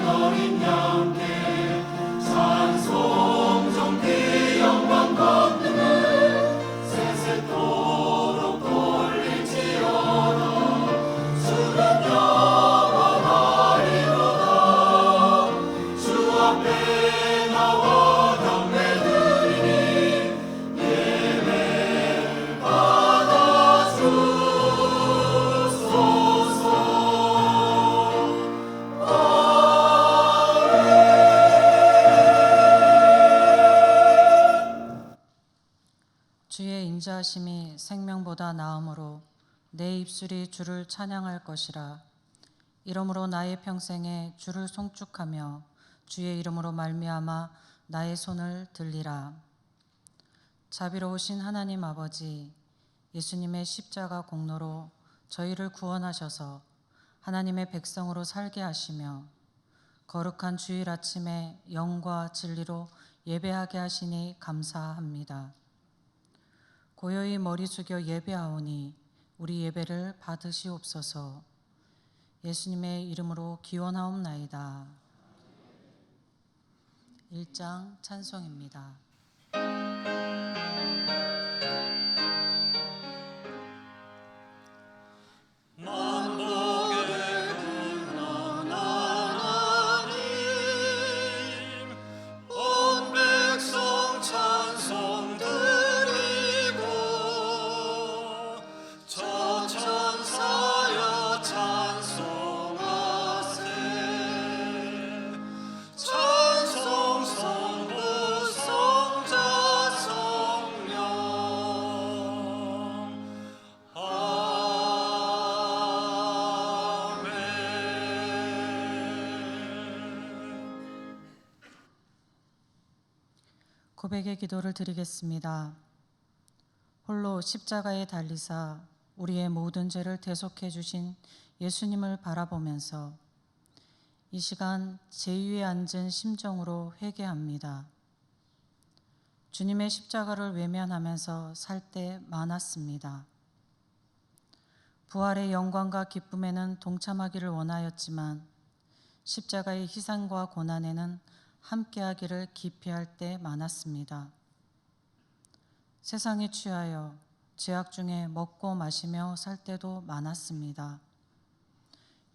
어린 양께 찬송종 그 영광 권능을 세세토록 돌릴지어다. 주는 영원하리로다. 주 앞에 나와 경배 드리니 예배 받아주소서. 주의 인자하심이 생명보다 나음으로 내 입술이 주를 찬양할 것이라. 이러므로 나의 평생에 주를 송축하며 주의 이름으로 말미암아 나의 손을 들리라. 자비로우신 하나님 아버지, 예수님의 십자가 공로로 저희를 구원하셔서 하나님의 백성으로 살게 하시며 거룩한 주일 아침에 영과 진리로 예배하게 하시니 감사합니다. 고요히 머리 숙여 예배하오니 우리 예배를 받으시옵소서. 예수님의 이름으로 기원하옵나이다. 1장 찬송입니다. 고백의 기도를 드리겠습니다. 홀로 십자가에 달리사 우리의 모든 죄를 대속해 주신 예수님을 바라보면서 이 시간 제위에 앉은 심정으로 회개합니다. 주님의 십자가를 외면하면서 살 때 많았습니다. 부활의 영광과 기쁨에는 동참하기를 원하였지만 십자가의 희생과 고난에는 함께하기를 기피할 때 많았습니다. 세상에 취하여 죄악 중에 먹고 마시며 살 때도 많았습니다.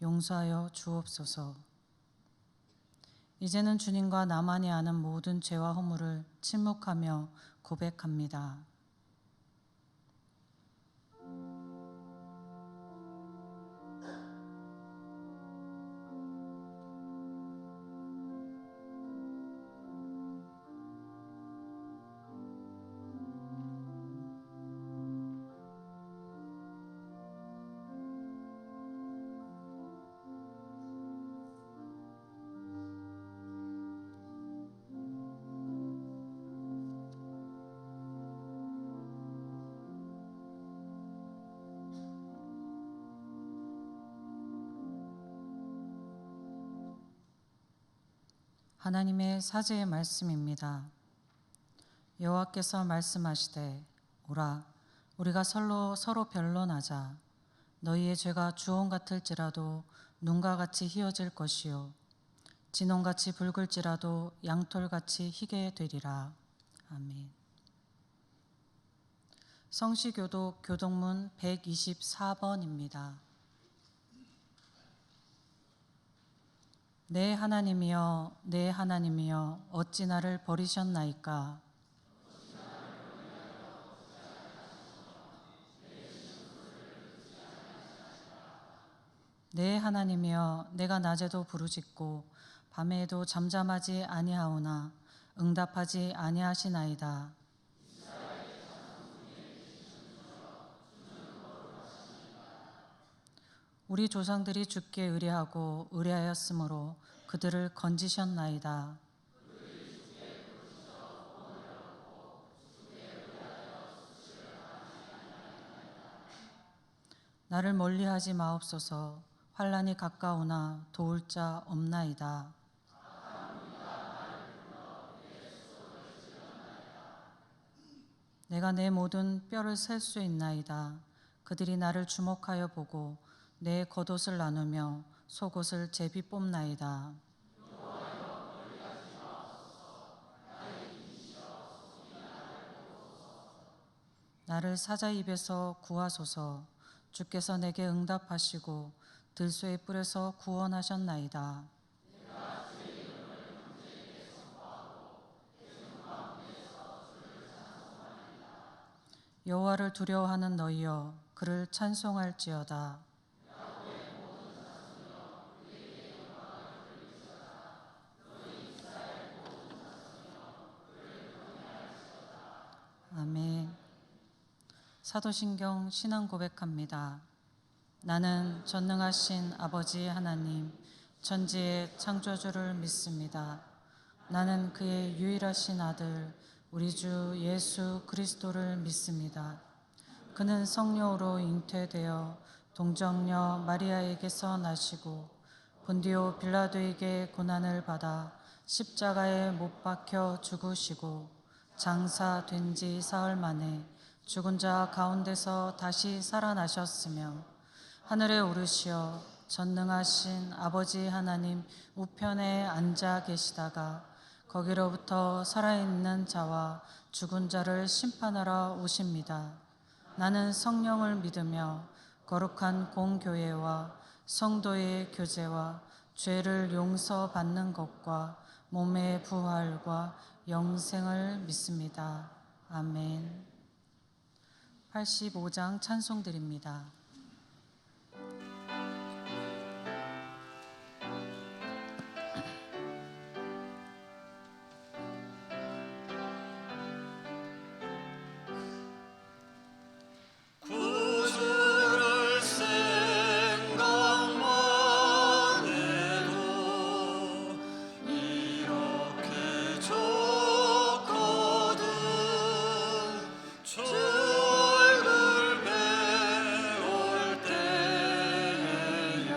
용서하여 주옵소서. 이제는 주님과 나만이 아는 모든 죄와 허물을 침묵하며 고백합니다. 하나님의 사제의 말씀입니다. 여호와께서 말씀하시되 오라 우리가 서로 변론하자. 너희의 죄가 주홍 같을지라도 눈과 같이 희어질 것이요 진홍같이 붉을지라도 양털같이 희게 되리라. 아멘. 성시교독 교독문 124번입니다. 내 하나님이여 내 하나님이여 어찌 나를 버리셨나이까. 내 하나님이여 내가 낮에도 부르짖고 밤에도 잠잠하지 아니하오나 응답하지 아니하시나이다. 우리 조상들이 주께 의뢰하고 의뢰하였으므로 그들을 건지셨나이다. 나를 멀리하지 마옵소서. 환난이 가까우나 도울 자 없나이다. 내가 내 모든 뼈를 셀 수 있나이다. 그들이 나를 주목하여 보고 내 겉옷을 나누며 속옷을 제비 뽑나이다. 나를 사자 입에서 구하소서. 주께서 내게 응답하시고 들소의 뿔에서 구원하셨나이다. 여호와를 두려워하는 너희여, 그를 찬송할지어다. 아멘. 사도신경 신앙 고백합니다. 나는 전능하신 아버지 하나님, 천지의 창조주를 믿습니다. 나는 그의 유일하신 아들, 우리 주 예수 그리스도를 믿습니다. 그는 성령으로 잉태되어 동정녀 마리아에게서 나시고 본디오 빌라도에게 고난을 받아 십자가에 못 박혀 죽으시고 장사된 지 사흘 만에 죽은 자 가운데서 다시 살아나셨으며 하늘에 오르시어 전능하신 아버지 하나님 우편에 앉아 계시다가 거기로부터 살아있는 자와 죽은 자를 심판하러 오십니다. 나는 성령을 믿으며 거룩한 공교회와 성도의 교제와 죄를 용서받는 것과 몸의 부활과 영생을 믿습니다. 아멘. 85장 찬송드립니다. 구주를 생각만 해도 이렇게 좋거든. 주 얼굴 배울 때야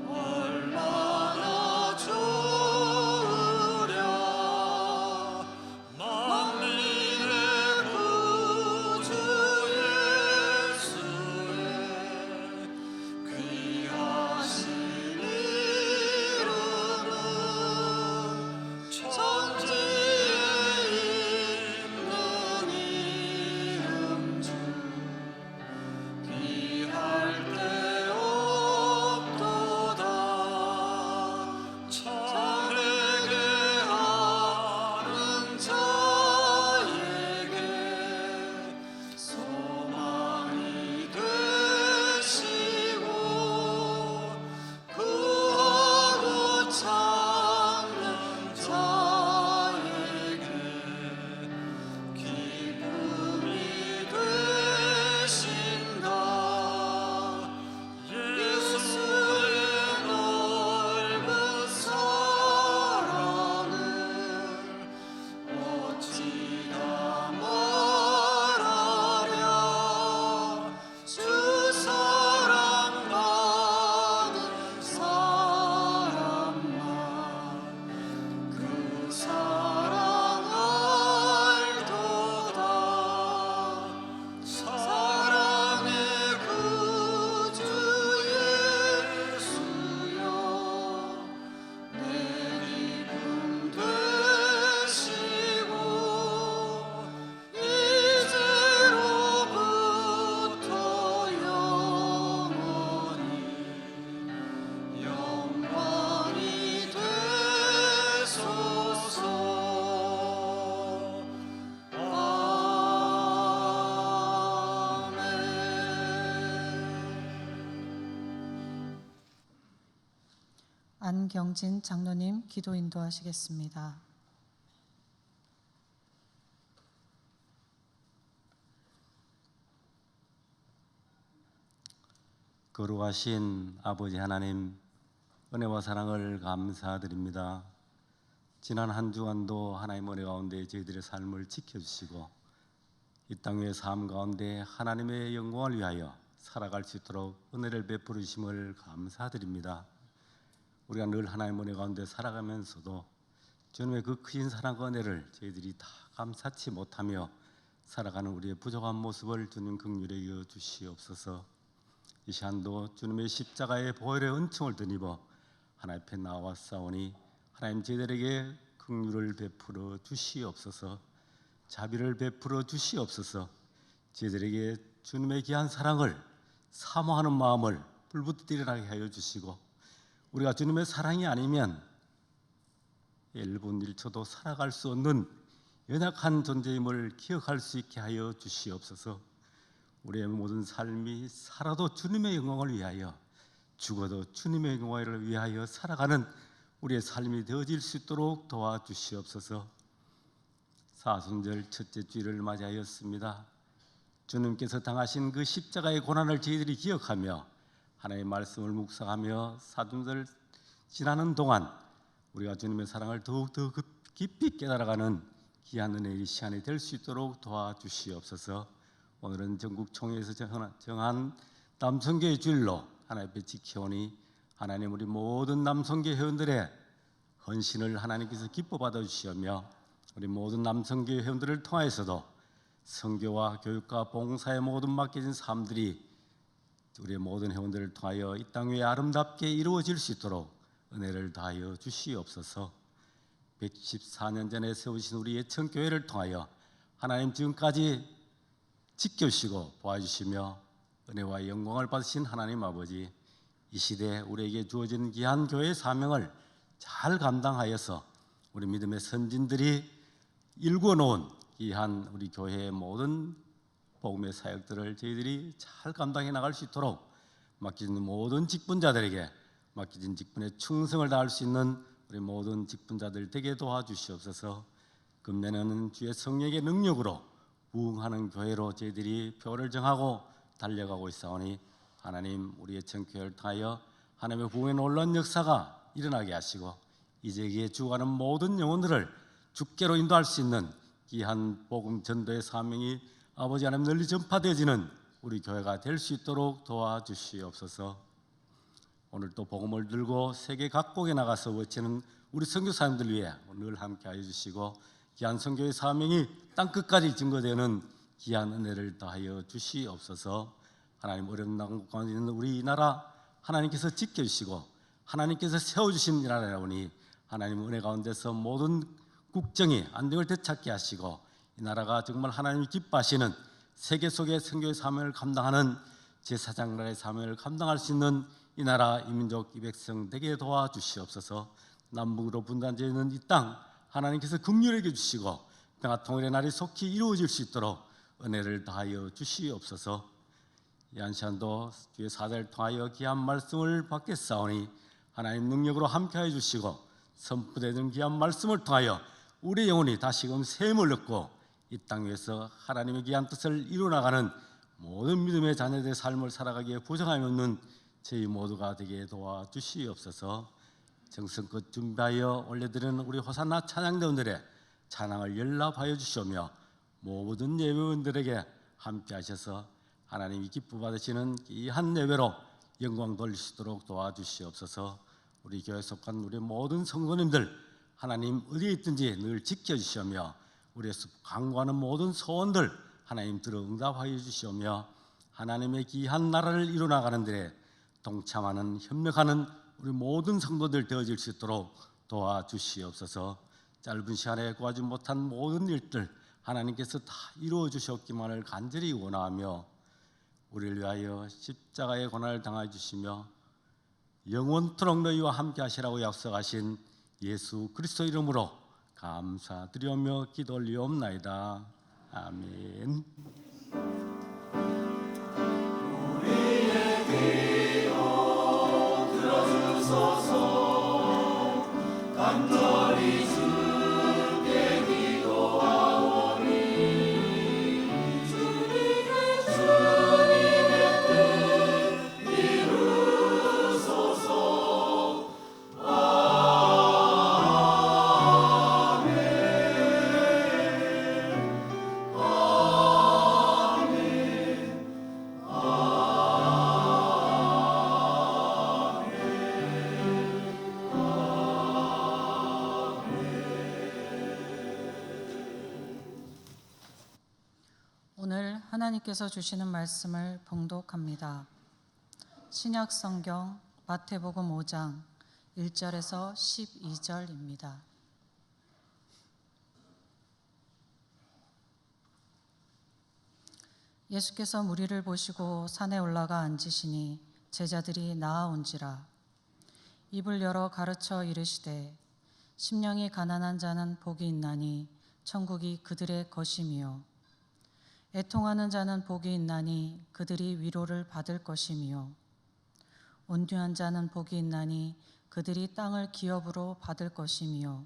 얼마나 좋으랴. 만민의 구주 예수의 귀하신 이름은 천지에 있는 이음주 비할 데 없도다. 참회개 하는 자에게 소망이 되시고 구하고 찾는 자에게 기쁨이 되신다. 예수의 넓은 사랑을 어찌다 말하랴. 주 사랑받는 사람만 그 사랑 알도다. 사랑의 구주 예수여, 내 기쁨 되시고 이제로부터 영원히 영광이 되소서. 아멘. 안경진 장로님 기도 인도하시겠습니다. 거룩하신 아버지 하나님, 은혜와 사랑을 감사드립니다. 지난 한 주간도 하나님 은혜 가운데 저희들의 삶을 지켜주시고 이 땅의 삶 가운데 하나님의 영광을 위하여 살아갈 수 있도록 은혜를 베풀어 주심을 감사드립니다. 우리가 늘 하나님 은혜 가운데 살아가면서도 주님의 그 크신 사랑과 은혜를 저희들이 다 감사치 못하며 살아가는 우리의 부족한 모습을 주님 긍휼히 여겨 주시옵소서. 이 시간도 주님의 십자가의 보혈의 은총을 드리고 하나님 앞에 나와 싸우니 하나님 저희들에게 긍휼을 베풀어 주시옵소서. 자비를 베풀어 주시옵소서. 저희들에게 주님의 귀한 사랑을 사모하는 마음을 불붙어 일어나게 하여 주시고, 우리가 주님의 사랑이 아니면 1분 1초도 살아갈 수 없는 연약한 존재임을 기억할 수 있게 하여 주시옵소서. 우리의 모든 삶이 살아도 주님의 영광을 위하여, 죽어도 주님의 영광을 위하여 살아가는 우리의 삶이 되어질 수 있도록 도와주시옵소서. 사순절 첫째 주일을 맞이하였습니다. 주님께서 당하신 그 십자가의 고난을 저희들이 기억하며 하나님의 말씀을 묵상하며 사순절 지나는 동안 우리가 주님의 사랑을 더욱더 깊이 깨달아가는 귀한 은혜의 시간이 될 수 있도록 도와주시옵소서. 오늘은 전국 총회에서 정한 남성교회 주일로 하나님 앞에 지켜오니 하나님 우리 모든 남성교회 회원들의 헌신을 하나님께서 기뻐 받아주시며, 우리 모든 남성교회 회원들을 통하여서도 선교와 교육과 봉사에 모든 맡겨진 삶들이 우리의 모든 회원들을 통하여 이 땅 위에 아름답게 이루어질 수 있도록 은혜를 다하여 주시옵소서. 114년 전에 세우신 우리 예천교회를 통하여 하나님 지금까지 지켜주시고 도와주시며 은혜와 영광을 받으신 하나님 아버지, 이 시대에 우리에게 주어진 귀한 교회의 사명을 잘 감당하여서 우리 믿음의 선진들이 일궈놓은 귀한 우리 교회의 모든 복음의 사역들을 저희들이 잘 감당해 나갈 수 있도록 맡겨진 모든 직분자들에게 맡겨진 직분에 충성을 다할 수 있는 우리 모든 직분자들 되게 도와주시옵소서. 금년에는 주의 성령의 능력으로 부흥하는 교회로 저희들이 표를 정하고 달려가고 있사오니 하나님 우리의 전교회를 통하여 하나님의 부흥의 놀라운 역사가 일어나게 하시고, 이제기에 죽어가는 모든 영혼들을 주께로 인도할 수 있는 귀한 복음 전도의 사명이 아버지 하나님 널리 전파되어지는 우리 교회가 될 수 있도록 도와주시옵소서. 오늘 또 복음을 들고 세계 각국에 나가서 외치는 우리 선교사님들 위해 늘 함께하여 주시고, 귀한 선교의 사명이 땅끝까지 증거되는 귀한 은혜를 다하여 주시옵소서. 하나님 어려운 난국 가운데 있는 우리 이 나라 하나님께서 지켜주시고 하나님께서 세워주신 이 나라라오니 하나님 은혜 가운데서 모든 국정이 안정을 되찾게 하시고, 이 나라가 정말 하나님이 기뻐하시는 세계 속의 선교의 사명을 감당하는 제사장 나라의 사명을 감당할 수 있는 이 나라 이 민족 이 백성 되게 도와주시옵소서. 남북으로 분단되어 있는 이 땅 하나님께서 긍휼하게 주시고 평화 통일의 날이 속히 이루어질 수 있도록 은혜를 다하여 주시옵소서. 이 한 시간도 주의 사자를 통하여 귀한 말씀을 받겠사오니 하나님 능력으로 함께하여 주시고, 선포되는 귀한 말씀을 통하여 우리의 영혼이 다시금 샘을 얻고 이 땅 위에서 하나님의 귀한 뜻을 이루어나가는 모든 믿음의 자녀들의 삶을 살아가기에 부정함이 없는 저희 모두가 되게 도와주시옵소서. 정성껏 준비하여 올려드리는 우리 호산나 찬양대원들의 찬양을 연락하여 주시오며, 모든 예배원들에게 함께 하셔서 하나님이 기뻐 받으시는 이 한 예배로 영광 돌리시도록 도와주시옵소서. 우리 교회에 속한 우리 모든 성도님들 하나님 어디에 있든지 늘 지켜주시오며, 우리에서 강구하는 모든 소원들 하나님 들어 응답하여 주시오며, 하나님의 귀한 나라를 이루어나가는 데 동참하는 협력하는 우리 모든 성도들 되어질 수 있도록 도와주시옵소서. 짧은 시간에 구하지 못한 모든 일들 하나님께서 다 이루어 주셨기만을 간절히 원하며, 우리를 위하여 십자가의 고난을 당하여 주시며 영원토록 너희와 함께 하시라고 약속하신 예수 그리스도 이름으로 감사드리오며 기도 올리옵나이다. 아멘. 오늘 하나님께서 주시는 말씀을 봉독합니다. 신약 성경 마태복음 5장 1절에서 12절입니다. 예수께서 무리를 보시고 산에 올라가 앉으시니 제자들이 나아온지라. 입을 열어 가르쳐 이르시되 심령이 가난한 자는 복이 있나니 천국이 그들의 것임이요 애통하는 자는 복이 있나니 그들이 위로를 받을 것임이요 온유한 자는 복이 있나니 그들이 땅을 기업으로 받을 것임이요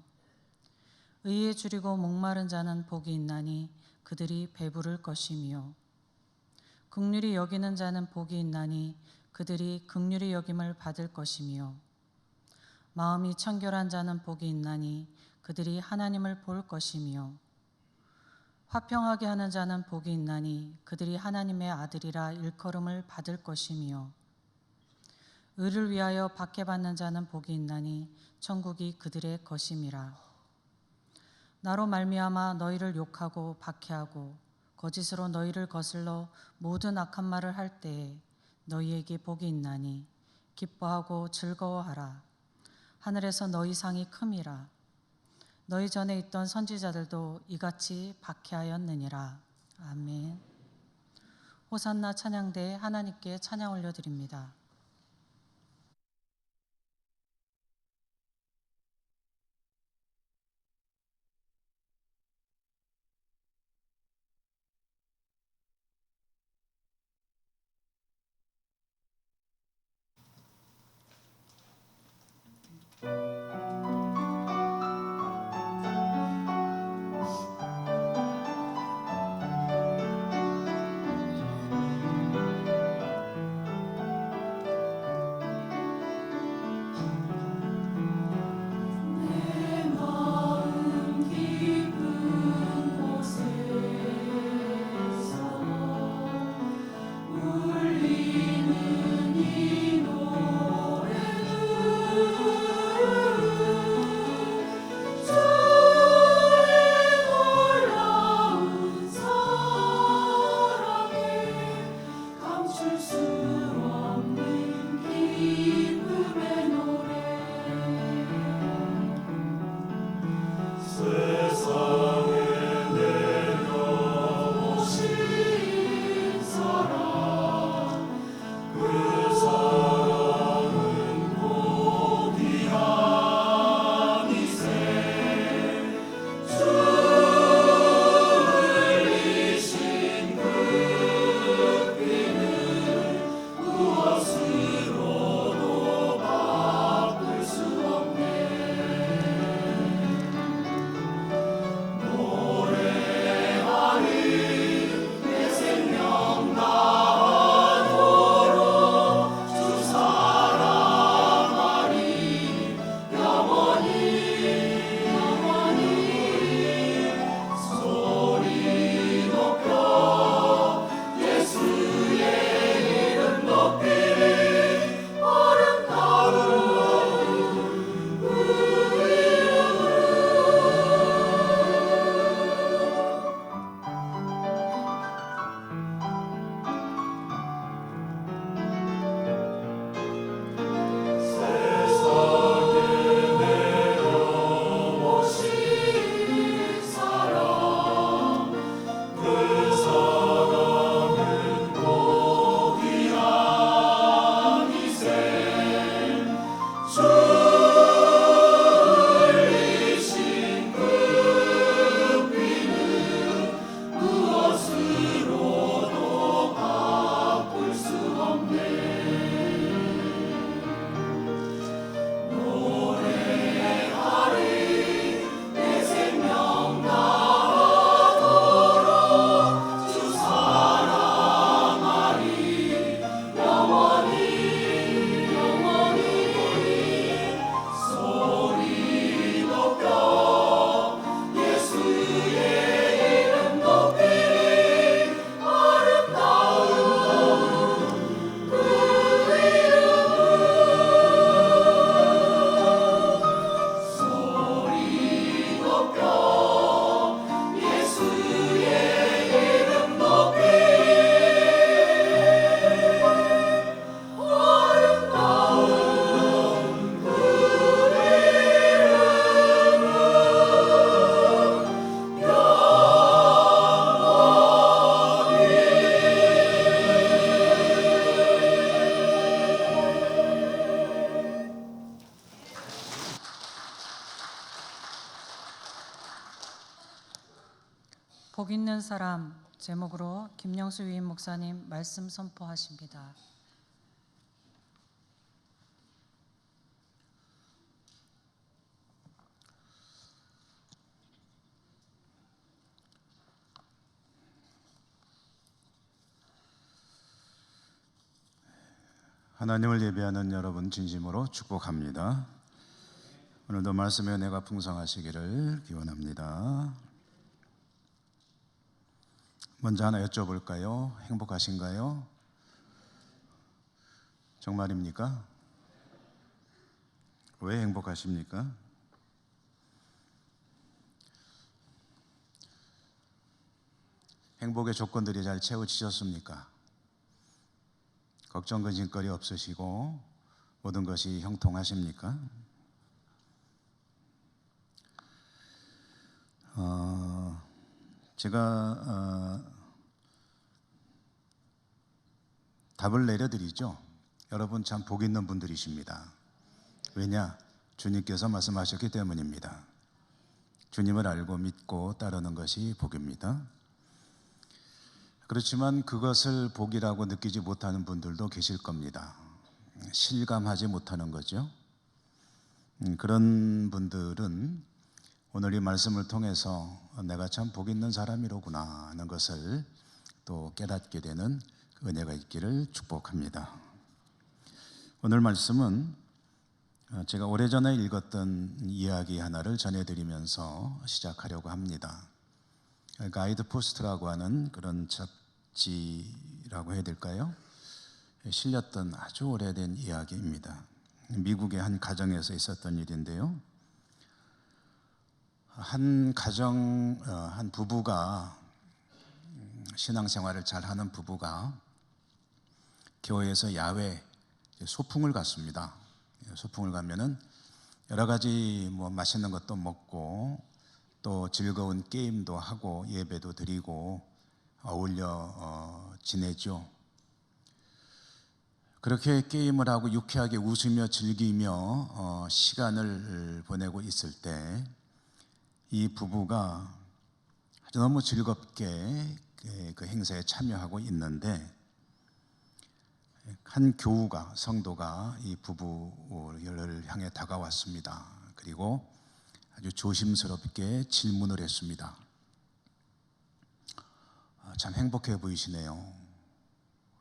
의에 줄이고 목마른 자는 복이 있나니 그들이 배부를 것임이요 긍휼히 여기는 자는 복이 있나니 그들이 긍휼히 여김을 받을 것이며 마음이 청결한 자는 복이 있나니 그들이 하나님을 볼 것이며 화평하게 하는 자는 복이 있나니 그들이 하나님의 아들이라 일컬음을 받을 것이며 의를 위하여 박해받는 자는 복이 있나니 천국이 그들의 것임이라. 나로 말미암아 너희를 욕하고 박해하고 거짓으로 너희를 거슬러 모든 악한 말을 할 때에 너희에게 복이 있나니 기뻐하고 즐거워하라. 하늘에서 너희 상이 큼이라. 너희 전에 있던 선지자들도 이같이 박해하였느니라. 아멘. 호산나 찬양대에 하나님께 찬양 올려드립니다. 복 있는 사람 제목으로 김영수 위임 목사님 말씀 선포하십니다. 하나님을 예배하는 여러분 진심으로 축복합니다. 오늘도 말씀의 은혜가 풍성하시기를 기원합니다. 먼저 하나 여쭤볼까요? 행복하신가요? 정말입니까? 왜 행복하십니까? 행복의 조건들이 잘 채워지셨습니까? 걱정 근심거리 없으시고 모든 것이 형통하십니까? 제가 답을 내려드리죠. 여러분 참 복 있는 분들이십니다. 왜냐? 주님께서 말씀하셨기 때문입니다. 주님을 알고 믿고 따르는 것이 복입니다. 그렇지만 그것을 복이라고 느끼지 못하는 분들도 계실 겁니다. 실감하지 못하는 거죠. 그런 분들은 오늘 이 말씀을 통해서 내가 참 복 있는 사람이로구나 하는 것을 또 깨닫게 되는 은혜가 있기를 축복합니다. 오늘 말씀은 제가 오래전에 읽었던 이야기 하나를 전해드리면서 시작하려고 합니다. 가이드 포스트라고 하는 그런 잡지라고 해야 될까요? 실렸던 아주 오래된 이야기입니다. 미국의 한 가정에서 있었던 일인데요. 한 부부가, 신앙생활을 잘하는 부부가 교회에서 야외 소풍을 갔습니다. 소풍을 가면은 여러 가지 맛있는 것도 먹고 또 즐거운 게임도 하고 예배도 드리고 어울려 지내죠. 그렇게 게임을 하고 유쾌하게 웃으며 즐기며 시간을 보내고 있을 때 이 부부가 아주 너무 즐겁게 그 행사에 참여하고 있는데 한 교우가, 성도가 이 부부를 향해 다가왔습니다. 그리고 아주 조심스럽게 질문을 했습니다. 참 행복해 보이시네요.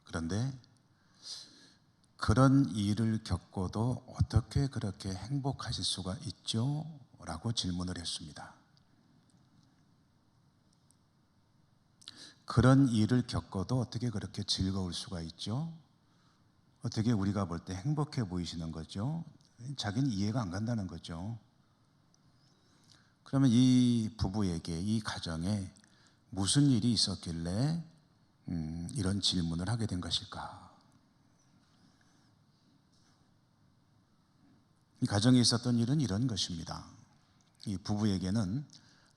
그런데 그런 일을 겪고도 어떻게 그렇게 행복하실 수가 있죠? 라고 질문을 했습니다. 그런 일을 겪어도 어떻게 그렇게 즐거울 수가 있죠? 어떻게 우리가 볼 때 행복해 보이시는 거죠? 자기는 이해가 안 간다는 거죠. 그러면 이 부부에게, 이 가정에 무슨 일이 있었길래 이런 질문을 하게 된 것일까? 이 가정에 있었던 일은 이런 것입니다. 이 부부에게는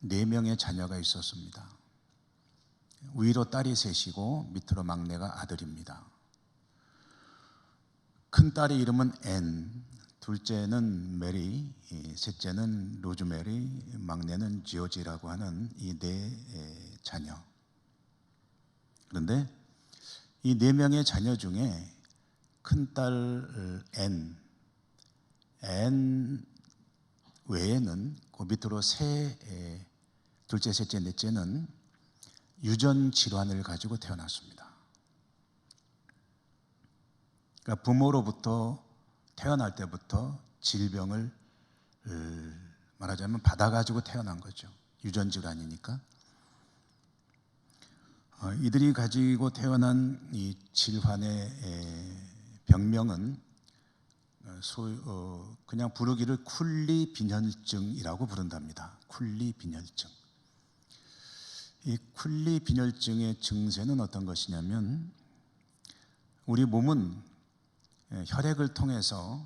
4명의 자녀가 있었습니다. 위로 딸이 셋이고 밑으로 막내가 아들입니다. 큰 딸의 이름은 앤, 둘째는 메리, 셋째는 로즈메리, 막내는 지오지라고 하는 이 4 자녀. 그런데 이 4명의 자녀 중에 큰딸 앤 외에는 그 밑으로 둘째, 셋째, 넷째는 유전 질환을 가지고 태어났습니다. 그러니까 부모로부터 태어날 때부터 질병을 말하자면 받아가지고 태어난 거죠. 유전 질환이니까. 이들이 가지고 태어난 이 질환의 병명은 그냥 부르기를 쿨리 빈혈증이라고 부른답니다. 쿨리 빈혈증. 이 쿨리 빈혈증의 증세는 어떤 것이냐면 우리 몸은 혈액을 통해서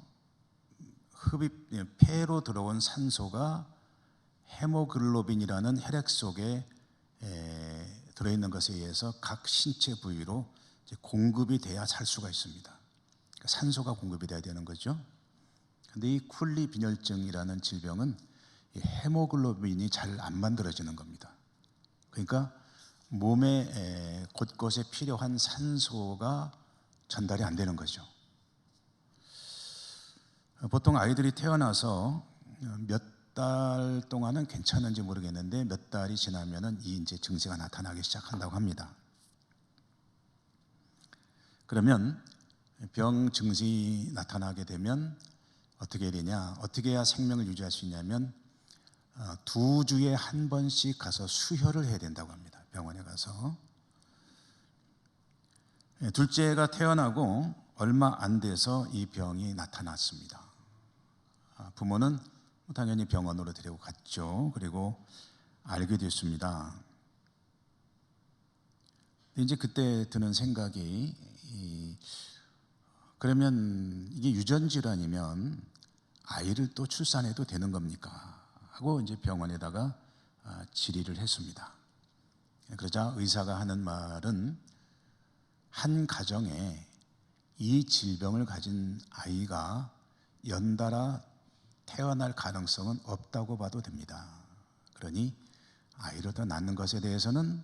폐로 들어온 산소가 헤모글로빈이라는 혈액 속에 들어있는 것에 의해서 각 신체 부위로 공급이 돼야 살 수가 있습니다. 그러니까 산소가 공급이 돼야 되는 거죠. 그런데 이 쿨리 빈혈증이라는 질병은 이 헤모글로빈이 잘 안 만들어지는 겁니다. 그러니까 몸에 곳곳에 필요한 산소가 전달이 안 되는 거죠. 보통 아이들이 태어나서 몇 달 동안은 괜찮은지 모르겠는데 몇 달이 지나면은 이 이제 증세가 나타나기 시작한다고 합니다. 그러면 병 증세가 나타나게 되면 어떻게 되냐? 어떻게 해야 생명을 유지할 수 있냐면 2주에 한 번씩 가서 수혈을 해야 된다고 합니다. 병원에 가서. 둘째가 태어나고 얼마 안 돼서 이 병이 나타났습니다. 부모는 당연히 병원으로 데리고 갔죠. 그리고 알게 됐습니다. 이제 그때 드는 생각이 그러면 이게 유전 질환이면 아이를 또 출산해도 되는 겁니까? 하고 이제 병원에다가 질의를 했습니다. 그러자 의사가 하는 말은 한 가정에 이 질병을 가진 아이가 연달아 태어날 가능성은 없다고 봐도 됩니다. 그러니 아이를 더 낳는 것에 대해서는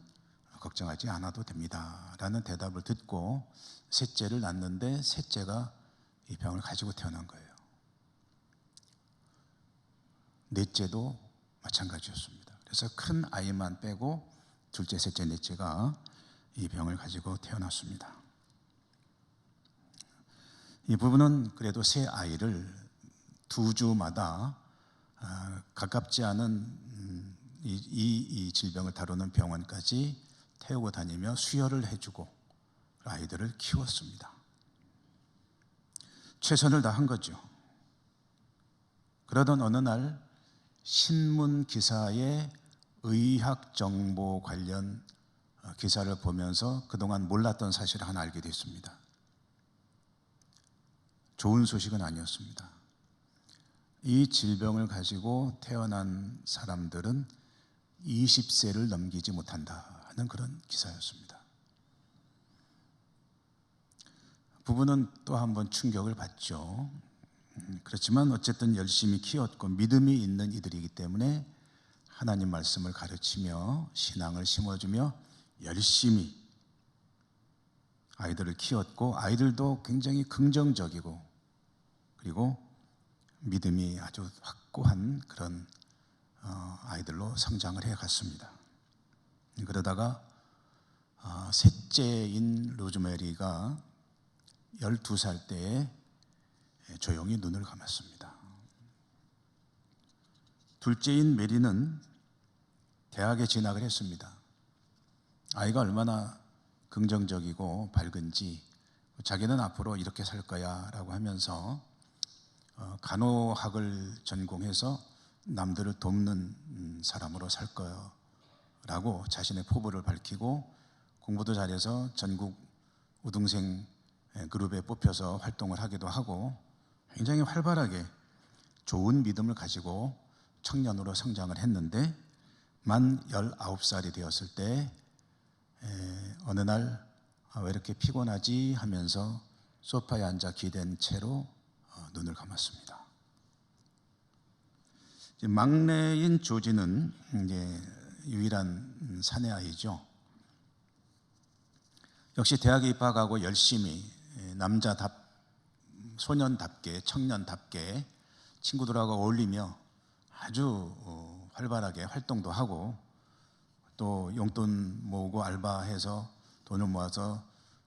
걱정하지 않아도 됩니다. 라는 대답을 듣고 셋째를 낳는데 셋째가 이 병을 가지고 태어난 거예요. 넷째도 마찬가지였습니다. 그래서 큰 아이만 빼고 둘째, 셋째, 넷째가 이 병을 가지고 태어났습니다. 이 부부는 그래도 세 아이를 2주마다 가깝지 않은 이 질병을 다루는 병원까지 태우고 다니며 수혈을 해주고 아이들을 키웠습니다. 최선을 다한 거죠. 그러던 어느 날 신문 기사에 의학 정보 관련 기사를 보면서 그동안 몰랐던 사실을 하나 알게 됐습니다. 좋은 소식은 아니었습니다. 이 질병을 가지고 태어난 사람들은 20세를 넘기지 못한다는 그런 기사였습니다. 부부는 또 한 번 충격을 받죠. 그렇지만 어쨌든 열심히 키웠고 믿음이 있는 이들이기 때문에 하나님 말씀을 가르치며 신앙을 심어주며 열심히 아이들을 키웠고 아이들도 굉장히 긍정적이고 그리고 믿음이 아주 확고한 그런 아이들로 성장을 해갔습니다. 그러다가 셋째인 로즈메리가 12살 때에 조용히 눈을 감았습니다. 둘째인 메리는 대학에 진학을 했습니다. 아이가 얼마나 긍정적이고 밝은지 자기는 앞으로 이렇게 살 거야 라고 하면서 간호학을 전공해서 남들을 돕는 사람으로 살 거라고 자신의 포부를 밝히고 공부도 잘해서 전국 우등생 그룹에 뽑혀서 활동을 하기도 하고 굉장히 활발하게 좋은 믿음을 가지고 청년으로 성장을 했는데 만 19살이 되었을 때 어느 날 왜 이렇게 피곤하지 하면서 소파에 앉아 기댄 채로 눈을 감았습니다. 막내인 조지는 이제 유일한 사내 아이죠. 역시 대학에 입학하고 열심히 소년답게 청년답게 친구들하고 어울리며 아주 활발하게 활동도 하고 또 용돈 모으고 알바해서 돈을 모아서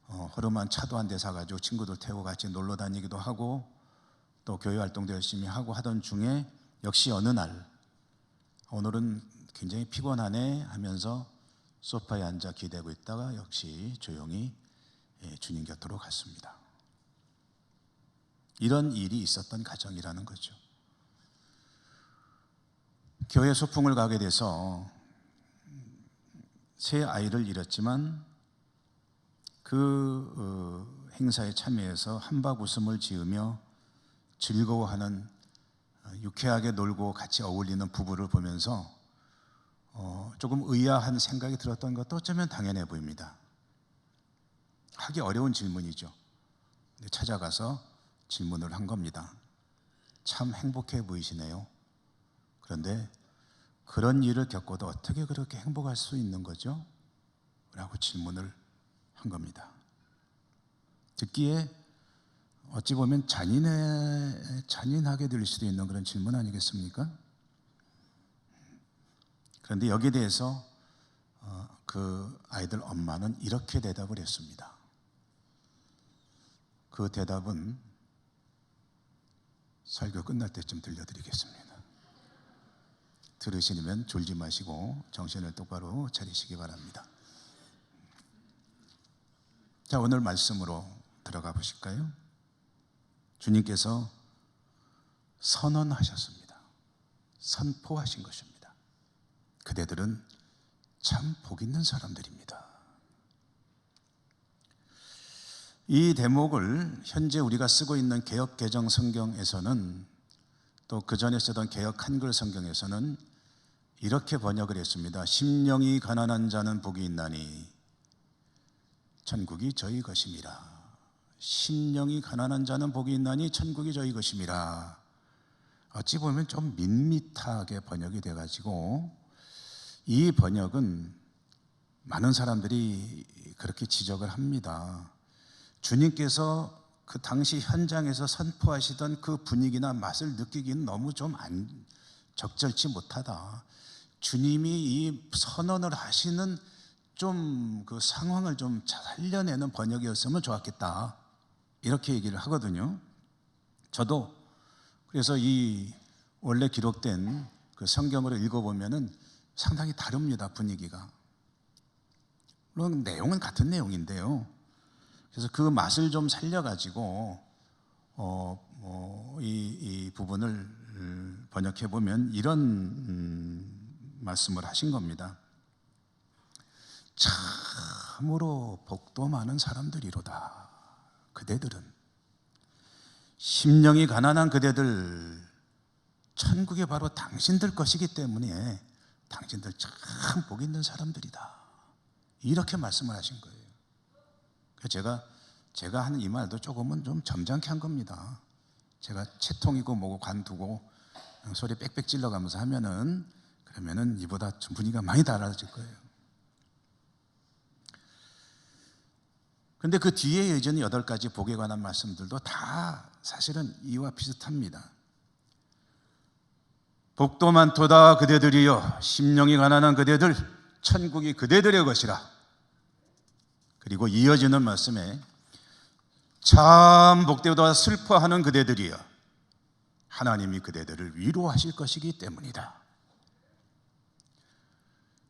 허름한 차도 한 대 사가지고 친구들 태우고 같이 놀러 다니기도 하고 또 교회 활동도 열심히 하고 하던 중에 역시 어느 날 오늘은 굉장히 피곤하네 하면서 소파에 앉아 기대고 있다가 역시 조용히 주님 곁으로 갔습니다. 이런 일이 있었던 가정이라는 거죠. 교회 소풍을 가게 돼서 세 아이를 잃었지만 그 행사에 참여해서 한박 웃음을 지으며 즐거워하는 유쾌하게 놀고 같이 어울리는 부부를 보면서 조금 의아한 생각이 들었던 것도 어쩌면 당연해 보입니다. 하기 어려운 질문이죠. 찾아가서 질문을 한 겁니다. 참 행복해 보이시네요. 그런데 그런 일을 겪고도 어떻게 그렇게 행복할 수 있는 거죠? 라고 질문을 한 겁니다. 듣기에 어찌 보면 잔인하게 들릴 수도 있는 그런 질문 아니겠습니까? 그런데 여기에 대해서 그 아이들 엄마는 이렇게 대답을 했습니다. 그 대답은 설교 끝날 때쯤 들려드리겠습니다. 들으시면 졸지 마시고 정신을 똑바로 차리시기 바랍니다. 자, 오늘 말씀으로 들어가 보실까요? 주님께서 선언하셨습니다. 선포하신 것입니다. 그대들은 참 복 있는 사람들입니다. 이 대목을 현재 우리가 쓰고 있는 개역 개정 성경에서는, 또 그 전에 쓰던 개역 한글 성경에서는 이렇게 번역을 했습니다. 심령이 가난한 자는 복이 있나니 천국이 저희 것임이라. 심령이 가난한 자는 복이 있나니 천국이 저희 것임이라. 어찌 보면 좀 밋밋하게 번역이 돼가지고, 이 번역은 많은 사람들이 그렇게 지적을 합니다. 주님께서 그 당시 현장에서 선포하시던 그 분위기나 맛을 느끼기는 너무 좀 적절치 못하다. 주님이 이 선언을 하시는 좀 그 상황을 좀 살려내는 번역이었으면 좋았겠다, 이렇게 얘기를 하거든요. 저도 그래서 이 원래 기록된 그 성경으로 읽어보면은 상당히 다릅니다, 분위기가. 물론 내용은 같은 내용인데요. 그래서 그 맛을 좀 살려가지고 이 부분을 번역해 보면 이런 말씀을 하신 겁니다. 참으로 복도 많은 사람들이로다. 그대들은 심령이 가난한 그대들, 천국이 바로 당신들 것이기 때문에 당신들 참 복 있는 사람들이다, 이렇게 말씀을 하신 거예요. 제가 하는 이 말도 조금은 좀 점잖게 한 겁니다. 제가 채통이고 뭐고 관두고 소리 빽빽 찔러가면서 하면은, 그러면은 이보다 분위기가 많이 달라질 거예요. 근데 그 뒤에 예전 8가지 복에 관한 말씀들도 다 사실은 이와 비슷합니다. 복도 많도다 그대들이여, 심령이 가난한 그대들, 천국이 그대들의 것이라. 그리고 이어지는 말씀에 참 복되도다 슬퍼하는 그대들이여, 하나님이 그대들을 위로하실 것이기 때문이다.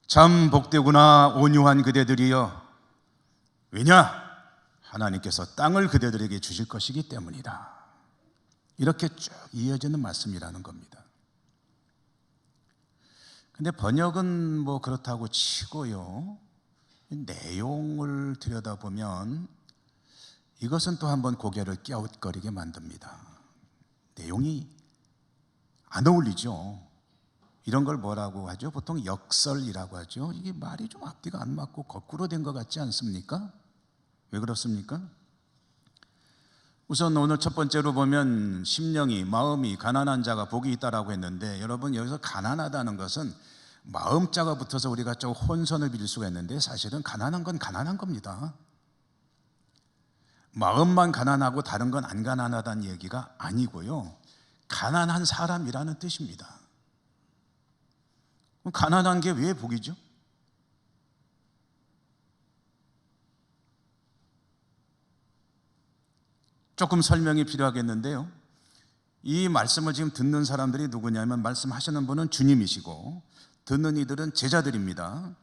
참 복되구나 온유한 그대들이여, 왜냐? 하나님께서 땅을 그대들에게 주실 것이기 때문이다. 이렇게 쭉 이어지는 말씀이라는 겁니다. 근데 번역은 뭐 그렇다고 치고요, 내용을 들여다보면 이것은 또 한번 고개를 갸웃거리게 만듭니다. 내용이 안 어울리죠. 이런 걸 뭐라고 하죠? 보통 역설이라고 하죠. 이게 말이 좀 앞뒤가 안 맞고 거꾸로 된 것 같지 않습니까? 왜 그렇습니까? 우선 오늘 첫 번째로 보면 심령이, 마음이 가난한 자가 복이 있다라고 했는데, 여러분 여기서 가난하다는 것은 마음자가 붙어서 우리가 좀 혼선을 빌릴 수가 있는데, 사실은 가난한 건 가난한 겁니다. 마음만 가난하고 다른 건 안 가난하다는 얘기가 아니고요, 가난한 사람이라는 뜻입니다. 그럼 가난한 게 왜 복이죠? 조금 설명이 필요하겠는데요, 이 말씀을 지금 듣는 사람들이 누구냐면, 말씀하시는 분은 주님이시고 듣는 이들은 제자들입니다.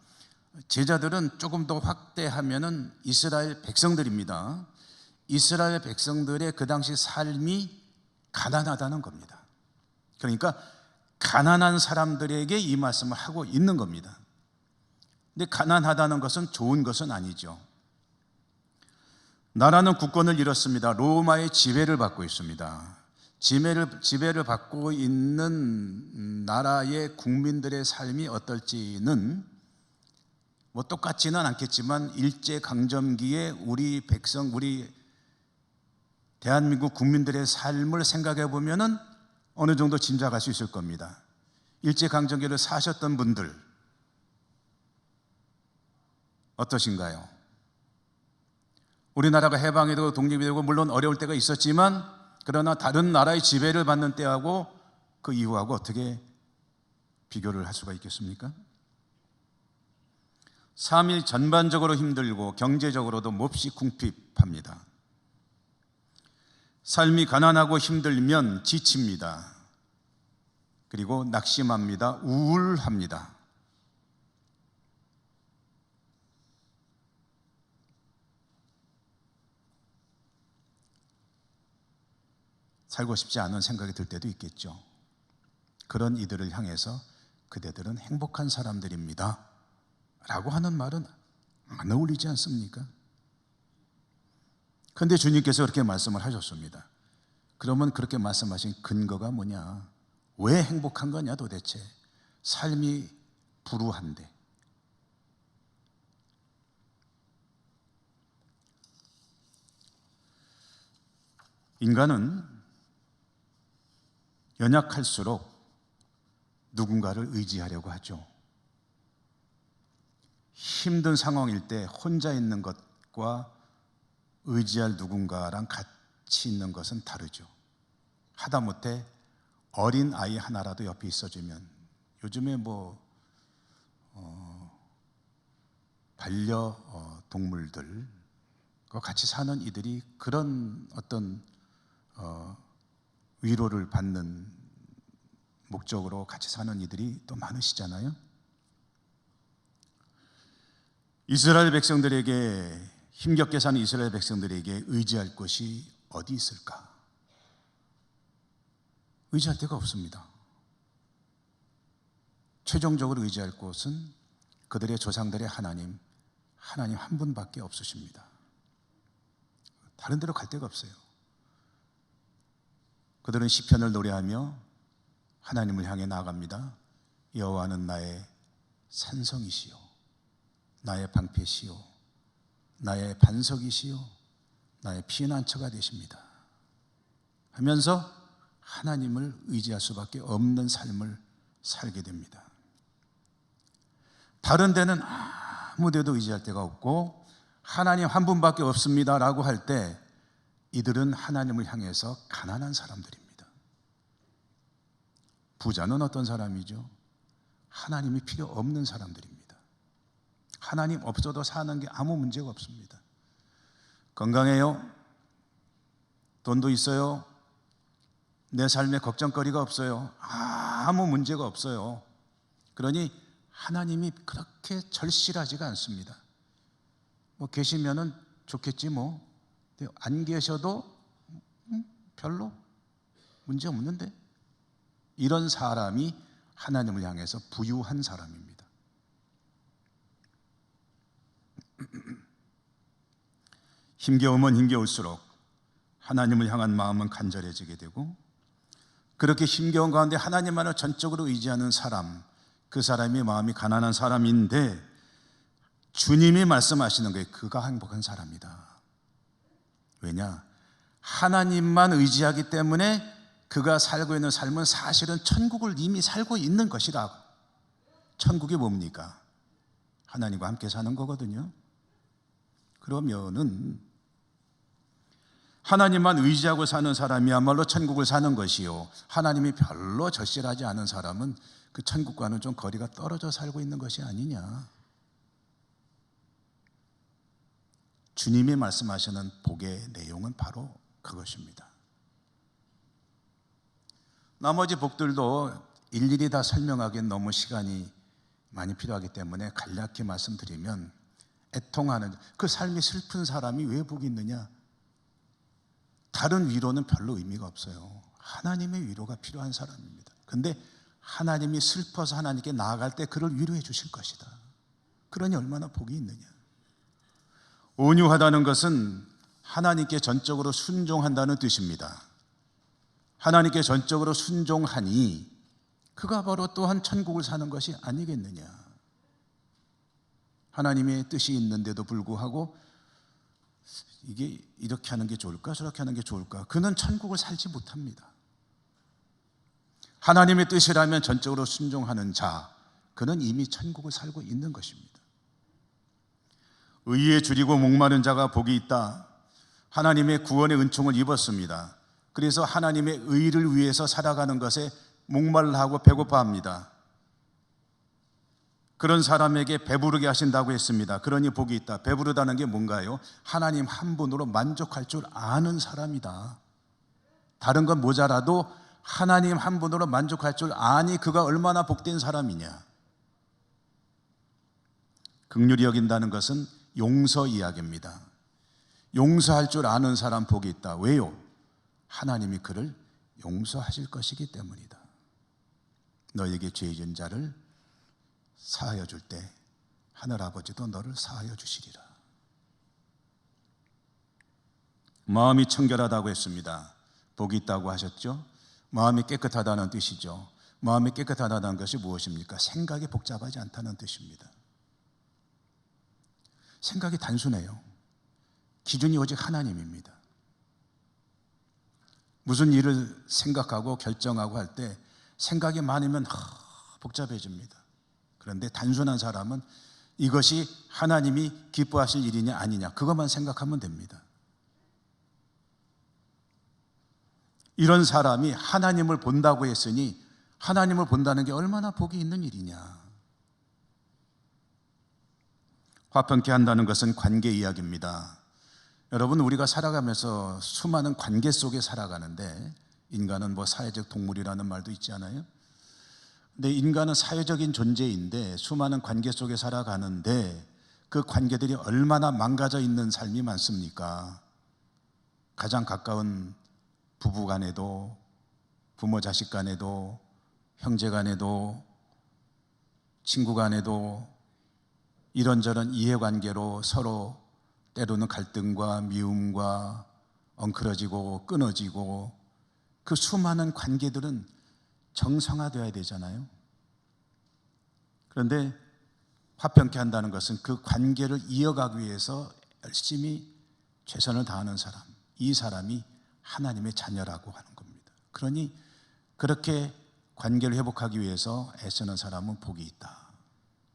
제자들은 조금 더 확대하면은 이스라엘 백성들입니다. 이스라엘 백성들의 그 당시 삶이 가난하다는 겁니다. 그러니까 가난한 사람들에게 이 말씀을 하고 있는 겁니다. 근데 가난하다는 것은 좋은 것은 아니죠. 나라는 국권을 잃었습니다. 로마의 지배를 받고 있습니다. 지배를 받고 있는 나라의 국민들의 삶이 어떨지는 뭐 똑같지는 않겠지만, 일제강점기에 우리 백성, 우리 대한민국 국민들의 삶을 생각해 보면은 어느 정도 짐작할 수 있을 겁니다. 일제강점기를 사셨던 분들, 어떠신가요? 우리나라가 해방이 되고 독립이 되고 물론 어려울 때가 있었지만 그러나 다른 나라의 지배를 받는 때하고 그 이후하고 어떻게 비교를 할 수가 있겠습니까? 삶이 전반적으로 힘들고 경제적으로도 몹시 궁핍합니다. 삶이 가난하고 힘들면 지칩니다. 그리고 낙심합니다. 우울합니다. 살고 싶지 않은 생각이 들 때도 있겠죠. 그런 이들을 향해서 그대들은 행복한 사람들입니다 라고 하는 말은 안 어울리지 않습니까? 그런데 주님께서 그렇게 말씀을 하셨습니다. 그러면 그렇게 말씀하신 근거가 뭐냐? 왜 행복한 거냐 도대체? 삶이 불우한데. 인간은 연약할수록 누군가를 의지하려고 하죠. 힘든 상황일 때 혼자 있는 것과 의지할 누군가랑 같이 있는 것은 다르죠. 하다못해 어린 아이 하나라도 옆에 있어주면, 요즘에 반려동물들과 같이 사는 이들이 그런 어떤 위로를 받는 목적으로 같이 사는 이들이 또 많으시잖아요. 이스라엘 백성들에게, 힘겹게 사는 이스라엘 백성들에게 의지할 곳이 어디 있을까? 의지할 데가 없습니다. 최종적으로 의지할 곳은 그들의 조상들의 하나님 한 분밖에 없으십니다. 다른 데로 갈 데가 없어요. 그들은 시편을 노래하며 하나님을 향해 나아갑니다. 여호와는 나의 산성이시요, 나의 방패시요, 나의 반석이시요, 나의 피난처가 되십니다 하면서 하나님을 의지할 수밖에 없는 삶을 살게 됩니다. 다른 데는 아무 데도 의지할 데가 없고 하나님 한 분밖에 없습니다 라고 할 때 이들은 하나님을 향해서 가난한 사람들입니다. 부자는 어떤 사람이죠? 하나님이 필요 없는 사람들입니다. 하나님 없어도 사는 게 아무 문제가 없습니다. 건강해요? 돈도 있어요? 내 삶에 걱정거리가 없어요? 아무 문제가 없어요. 그러니 하나님이 그렇게 절실하지가 않습니다. 계시면은 좋겠지 안 계셔도 별로 문제 없는데, 이런 사람이 하나님을 향해서 부유한 사람입니다. 힘겨우면 힘겨울수록 하나님을 향한 마음은 간절해지게 되고, 그렇게 힘겨운 가운데 하나님만을 전적으로 의지하는 사람, 그 사람이 마음이 가난한 사람인데 주님이 말씀하시는 거예요. 그가 행복한 사람이다. 왜냐? 하나님만 의지하기 때문에 그가 살고 있는 삶은 사실은 천국을 이미 살고 있는 것이라. 천국이 뭡니까? 하나님과 함께 사는 거거든요. 그러면은 하나님만 의지하고 사는 사람이야말로 천국을 사는 것이요, 하나님이 별로 절실하지 않은 사람은 그 천국과는 좀 거리가 떨어져 살고 있는 것이 아니냐. 주님이 말씀하시는 복의 내용은 바로 그것입니다. 나머지 복들도 일일이 다 설명하기엔 너무 시간이 많이 필요하기 때문에 간략히 말씀드리면, 애통하는 그 삶이 슬픈 사람이 왜 복이 있느냐? 다른 위로는 별로 의미가 없어요. 하나님의 위로가 필요한 사람입니다. 그런데 하나님이 슬퍼서 하나님께 나아갈 때 그를 위로해 주실 것이다. 그러니 얼마나 복이 있느냐. 온유하다는 것은 하나님께 전적으로 순종한다는 뜻입니다. 하나님께 전적으로 순종하니 그가 바로 또한 천국을 사는 것이 아니겠느냐. 하나님의 뜻이 있는데도 불구하고 이게 이렇게 하는 게 좋을까 저렇게 하는 게 좋을까, 그는 천국을 살지 못합니다. 하나님의 뜻이라면 전적으로 순종하는 자, 그는 이미 천국을 살고 있는 것입니다. 의에 줄이고 목마른 자가 복이 있다. 하나님의 구원의 은총을 입었습니다. 그래서 하나님의 의를 위해서 살아가는 것에 목말라하고 배고파합니다. 그런 사람에게 배부르게 하신다고 했습니다. 그러니 복이 있다. 배부르다는 게 뭔가요? 하나님 한 분으로 만족할 줄 아는 사람이다. 다른 건 모자라도 하나님 한 분으로 만족할 줄 아니 그가 얼마나 복된 사람이냐. 긍휼히 여긴다는 것은 용서 이야기입니다. 용서할 줄 아는 사람 복이 있다. 왜요? 하나님이 그를 용서하실 것이기 때문이다. 너에게 죄 지은 자를 사하여 줄 때 하늘아버지도 너를 사하여 주시리라. 마음이 청결하다고 했습니다. 복이 있다고 하셨죠? 마음이 깨끗하다는 뜻이죠. 마음이 깨끗하다는 것이 무엇입니까? 생각이 복잡하지 않다는 뜻입니다. 생각이 단순해요. 기준이 오직 하나님입니다. 무슨 일을 생각하고 결정하고 할 때 생각이 많으면 복잡해집니다. 그런데 단순한 사람은 이것이 하나님이 기뻐하실 일이냐 아니냐 그것만 생각하면 됩니다. 이런 사람이 하나님을 본다고 했으니 하나님을 본다는 게 얼마나 복이 있는 일이냐. 화평케 한다는 것은 관계 이야기입니다. 여러분, 우리가 살아가면서 수많은 관계 속에 살아가는데 인간은 사회적 동물이라는 말도 있지 않아요? 근데 인간은 사회적인 존재인데 수많은 관계 속에 살아가는데 그 관계들이 얼마나 망가져 있는 삶이 많습니까? 가장 가까운 부부 간에도, 부모 자식 간에도, 형제 간에도, 친구 간에도 이런저런 이해관계로 서로 때로는 갈등과 미움과 엉클어지고 끊어지고 그 수많은 관계들은 정상화되어야 되잖아요. 그런데 화평케 한다는 것은 그 관계를 이어가기 위해서 열심히 최선을 다하는 사람, 이 사람이 하나님의 자녀라고 하는 겁니다. 그러니 그렇게 관계를 회복하기 위해서 애쓰는 사람은 복이 있다.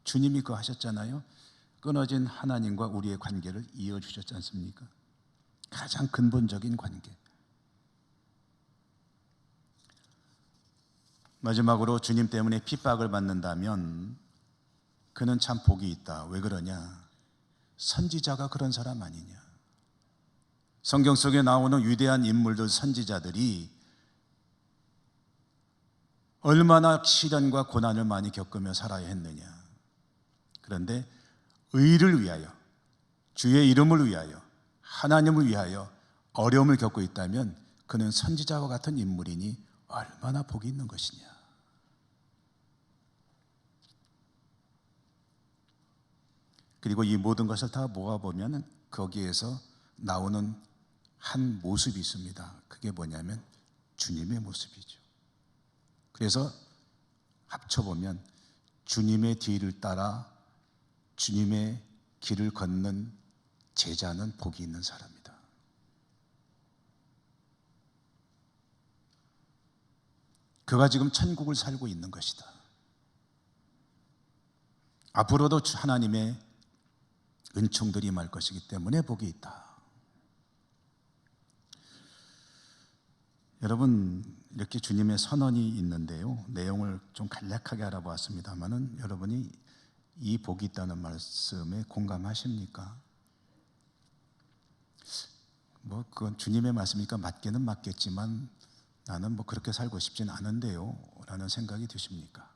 주님이 그거 하셨잖아요. 끊어진 하나님과 우리의 관계를 이어주셨지 않습니까? 가장 근본적인 관계. 마지막으로 주님 때문에 핍박을 받는다면 그는 참 복이 있다. 왜 그러냐? 선지자가 그런 사람 아니냐? 성경 속에 나오는 위대한 인물들, 선지자들이 얼마나 시련과 고난을 많이 겪으며 살아야 했느냐? 그런데 의를 위하여, 주의 이름을 위하여, 하나님을 위하여 어려움을 겪고 있다면 그는 선지자와 같은 인물이니 얼마나 복이 있는 것이냐. 그리고 이 모든 것을 다 모아보면 거기에서 나오는 한 모습이 있습니다. 그게 뭐냐면 주님의 모습이죠. 그래서 합쳐보면 주님의 뒤를 따라 주님의 길을 걷는 제자는 복이 있는 사람이다. 그가 지금 천국을 살고 있는 것이다. 앞으로도 하나님의 은총들이 임할 것이기 때문에 복이 있다. 여러분, 이렇게 주님의 선언이 있는데요, 내용을 좀 간략하게 알아보았습니다만은 여러분이 이 복이 있다는 말씀에 공감하십니까? 그건 주님의 말씀이니까 맞기는 맞겠지만 나는 그렇게 살고 싶진 않은데요 라는 생각이 드십니까?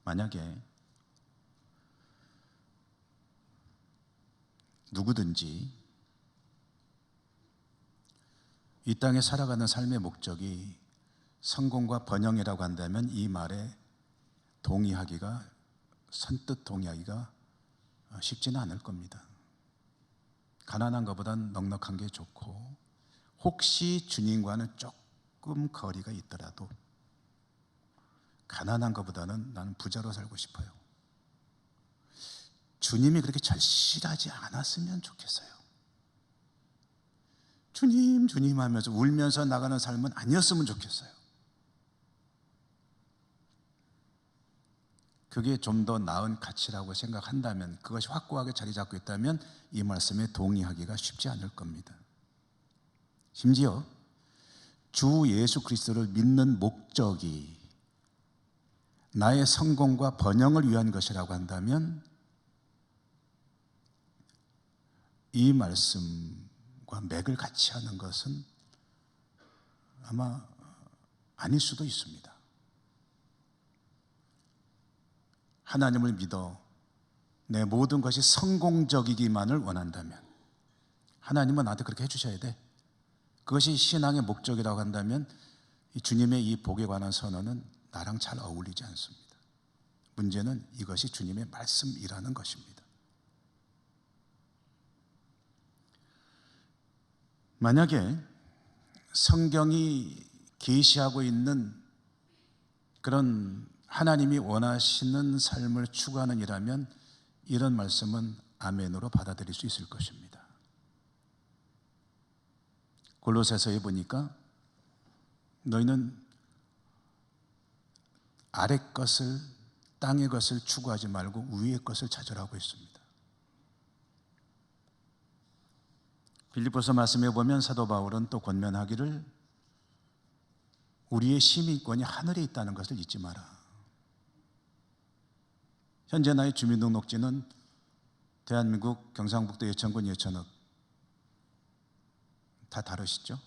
만약에 누구든지 이 땅에 살아가는 삶의 목적이 성공과 번영이라고 한다면 이 말에 동의하기가, 선뜻 동의하기가 쉽지는 않을 겁니다. 가난한 것보다는 넉넉한 게 좋고, 혹시 주님과는 조금 거리가 있더라도 가난한 것보다는 나는 부자로 살고 싶어요. 주님이 그렇게 절실하지 않았으면 좋겠어요. 주님 주님 하면서 울면서 나가는 삶은 아니었으면 좋겠어요. 그게 좀 더 나은 가치라고 생각한다면, 그것이 확고하게 자리 잡고 있다면 이 말씀에 동의하기가 쉽지 않을 겁니다. 심지어 주 예수 그리스도를 믿는 목적이 나의 성공과 번영을 위한 것이라고 한다면 이 말씀과 맥을 같이 하는 것은 아마 아닐 수도 있습니다. 하나님을 믿어 내 모든 것이 성공적이기만을 원한다면 하나님은 나한테 그렇게 해주셔야 돼. 그것이 신앙의 목적이라고 한다면 주님의 이 복에 관한 선언은 나랑 잘 어울리지 않습니다. 문제는 이것이 주님의 말씀이라는 것입니다. 만약에 성경이 계시하고 있는 그런 하나님이 원하시는 삶을 추구하는 이라면 이런 말씀은 아멘으로 받아들일 수 있을 것입니다. 골로새서에 보니까 너희는 아래 것을, 땅의 것을 추구하지 말고 위의 것을 찾으라고 했습니다. 빌립보서 말씀에 보면 사도 바울은 또 권면하기를 우리의 시민권이 하늘에 있다는 것을 잊지 마라. 현재 나의 주민등록지는 대한민국 경상북도 예천군 예천읍, 다 다르시죠?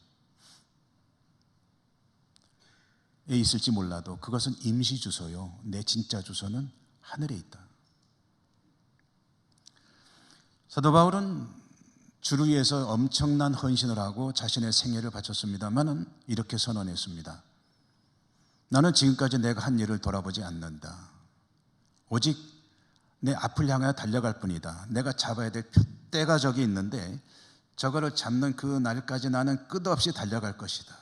에 있을지 몰라도 그것은 임시 주소요. 내 진짜 주소는 하늘에 있다. 사도 바울은 주를 위해서 엄청난 헌신을 하고 자신의 생애를 바쳤습니다만은 이렇게 선언했습니다. 나는 지금까지 내가 한 일을 돌아보지 않는다. 오직 내 앞을 향하여 달려갈 뿐이다. 내가 잡아야 될 표대가 저기 있는데 저거를 잡는 그 날까지 나는 끝없이 달려갈 것이다.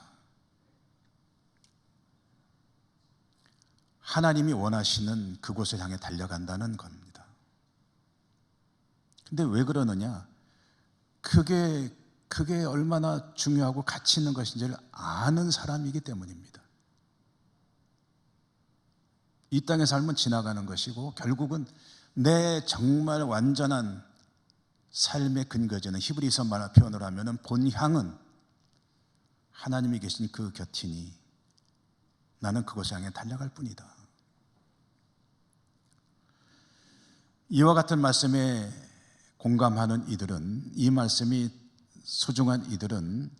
하나님이 원하시는 그곳을 향해 달려간다는 겁니다. 근데 왜 그러느냐? 그게 얼마나 중요하고 가치 있는 것인지를 아는 사람이기 때문입니다. 이 땅의 삶은 지나가는 것이고 결국은 내 정말 완전한 삶의 근거지는 히브리서 말 표현을 하면 본향은 하나님이 계신 그 곁이니 나는 그곳을 향해 달려갈 뿐이다. 이와 같은 말씀에 공감하는 이들은, 이 말씀이 소중한 이들은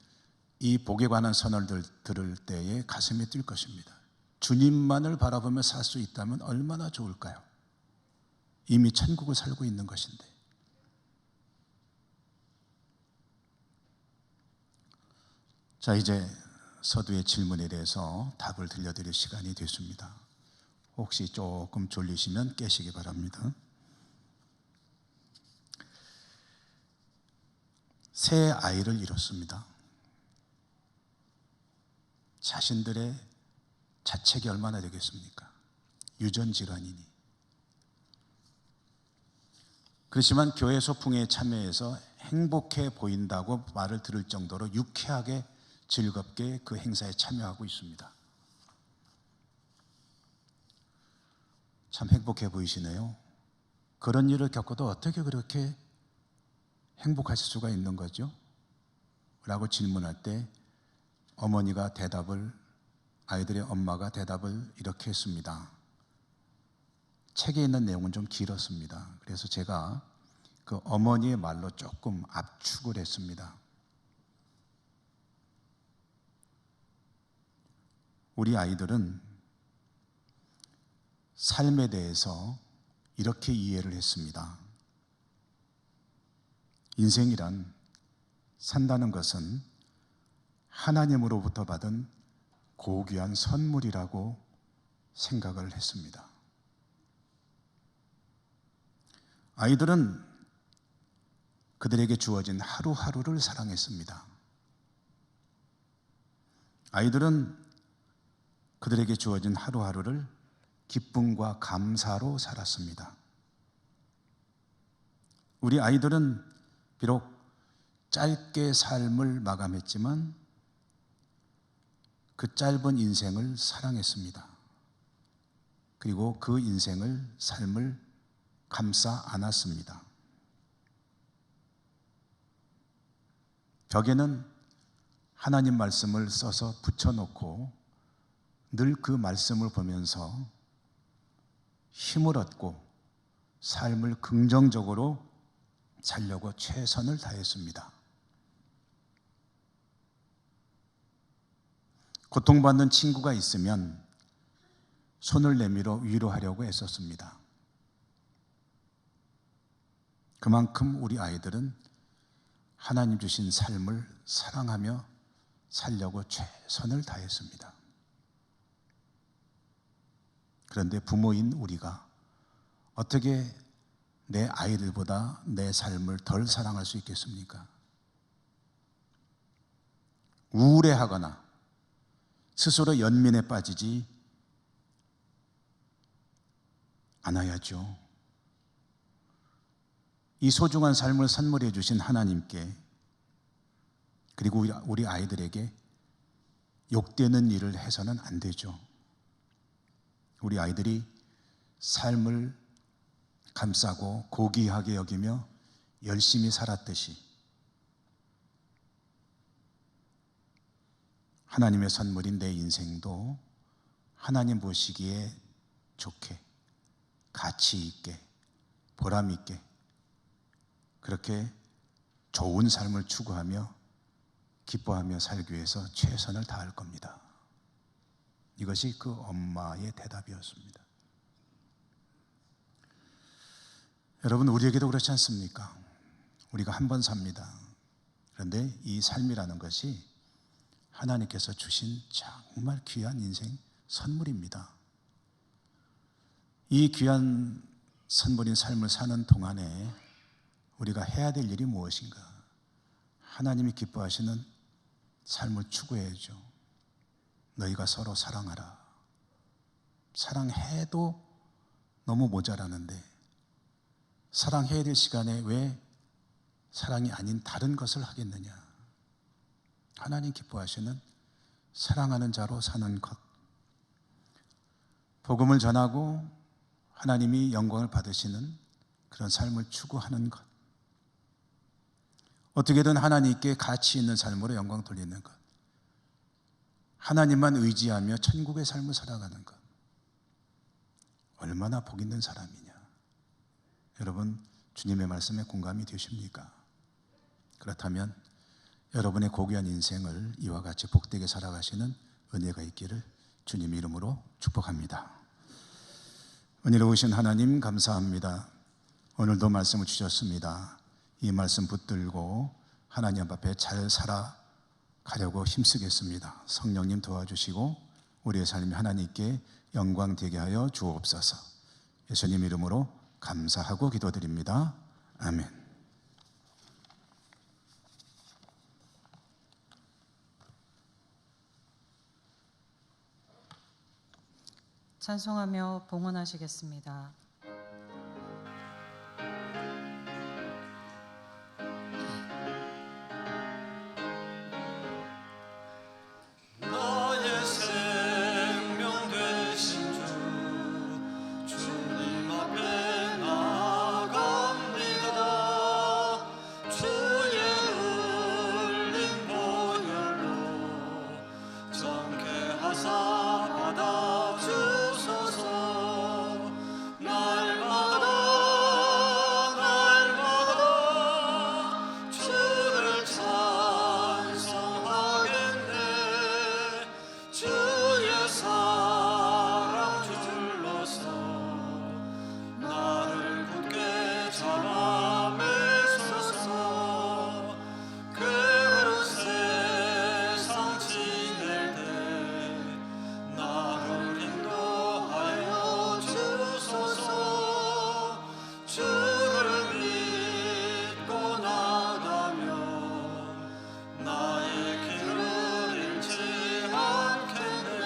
이 복에 관한 선언을 들을 때에 가슴이 뛸 것입니다. 주님만을 바라보며 살 수 있다면 얼마나 좋을까요? 이미 천국을 살고 있는 것인데. 자, 이제 서두의 질문에 대해서 답을 들려드릴 시간이 됐습니다. 혹시 조금 졸리시면 깨시기 바랍니다. 새 아이를 잃었습니다. 자신들의 자책이 얼마나 되겠습니까? 유전질환이니. 그렇지만 교회 소풍에 참여해서 행복해 보인다고 말을 들을 정도로 유쾌하게 즐겁게 그 행사에 참여하고 있습니다. 참 행복해 보이시네요. 그런 일을 겪어도 어떻게 그렇게 행복하실 수가 있는 거죠? 라고 질문할 때 어머니가 아이들의 엄마가 대답을 이렇게 했습니다. 책에 있는 내용은 좀 길었습니다. 그래서 제가 그 어머니의 말로 조금 압축을 했습니다. 우리 아이들은 삶에 대해서 이렇게 이해를 했습니다. 인생이란 산다는 것은 하나님으로부터 받은 고귀한 선물이라고 생각을 했습니다. 아이들은 그들에게 주어진 하루하루를 사랑했습니다. 아이들은 그들에게 주어진 하루하루를 기쁨과 감사로 살았습니다. 우리 아이들은 비록 짧게 삶을 마감했지만 그 짧은 인생을 사랑했습니다. 그리고 그 인생을, 삶을 감싸 안았습니다. 벽에는 하나님 말씀을 써서 붙여놓고 늘 그 말씀을 보면서 힘을 얻고 삶을 긍정적으로 살려고 최선을 다했습니다. 고통받는 친구가 있으면 손을 내밀어 위로하려고 애썼습니다. 그만큼 우리 아이들은 하나님 주신 삶을 사랑하며 살려고 최선을 다했습니다. 그런데 부모인 우리가 어떻게 내 아이들보다 내 삶을 덜 사랑할 수 있겠습니까? 우울해하거나 스스로 연민에 빠지지 않아야죠. 이 소중한 삶을 선물해 주신 하나님께, 그리고 우리 아이들에게 욕되는 일을 해서는 안 되죠. 우리 아이들이 삶을 감싸고 고귀하게 여기며 열심히 살았듯이 하나님의 선물인 내 인생도 하나님 보시기에 좋게, 가치 있게, 보람 있게 그렇게 좋은 삶을 추구하며 기뻐하며 살기 위해서 최선을 다할 겁니다. 이것이 그 엄마의 대답이었습니다. 여러분, 우리에게도 그렇지 않습니까? 우리가 한 번 삽니다. 그런데 이 삶이라는 것이 하나님께서 주신 정말 귀한 인생 선물입니다. 이 귀한 선물인 삶을 사는 동안에 우리가 해야 될 일이 무엇인가? 하나님이 기뻐하시는 삶을 추구해야죠. 너희가 서로 사랑하라. 사랑해도 너무 모자라는데 사랑해야 될 시간에 왜 사랑이 아닌 다른 것을 하겠느냐? 하나님 기뻐하시는 사랑하는 자로 사는 것, 복음을 전하고 하나님이 영광을 받으시는 그런 삶을 추구하는 것, 어떻게든 하나님께 가치 있는 삶으로 영광 돌리는 것, 하나님만 의지하며 천국의 삶을 살아가는 것, 얼마나 복 있는 사람이냐. 여러분, 주님의 말씀에 공감이 되십니까? 그렇다면 여러분의 고귀한 인생을 이와 같이 복되게 살아가시는 은혜가 있기를 주님 이름으로 축복합니다. 은혜로우신 하나님 감사합니다. 오늘도 말씀을 주셨습니다. 이 말씀 붙들고 하나님 앞에 잘 살아가려고 힘쓰겠습니다. 성령님 도와주시고 우리의 삶이 하나님께 영광 되게 하여 주옵소서. 예수님 이름으로 감사하고 기도드립니다. 아멘. 찬송하며 봉헌하시겠습니다. 나의 생명 되신 주 주님 앞에 나아갑니다. 주의 흘린 보혈로 정케 하사 받아주소서. 날마다 주를 찬송하겠네. 주의 사랑 줄로서 나를 굳게 잡아 매소서. 괴로운 세상 지낼 때 나를 인도하여 주소서. 주를 믿고 나가면 나의 길을 잃지 않겠네.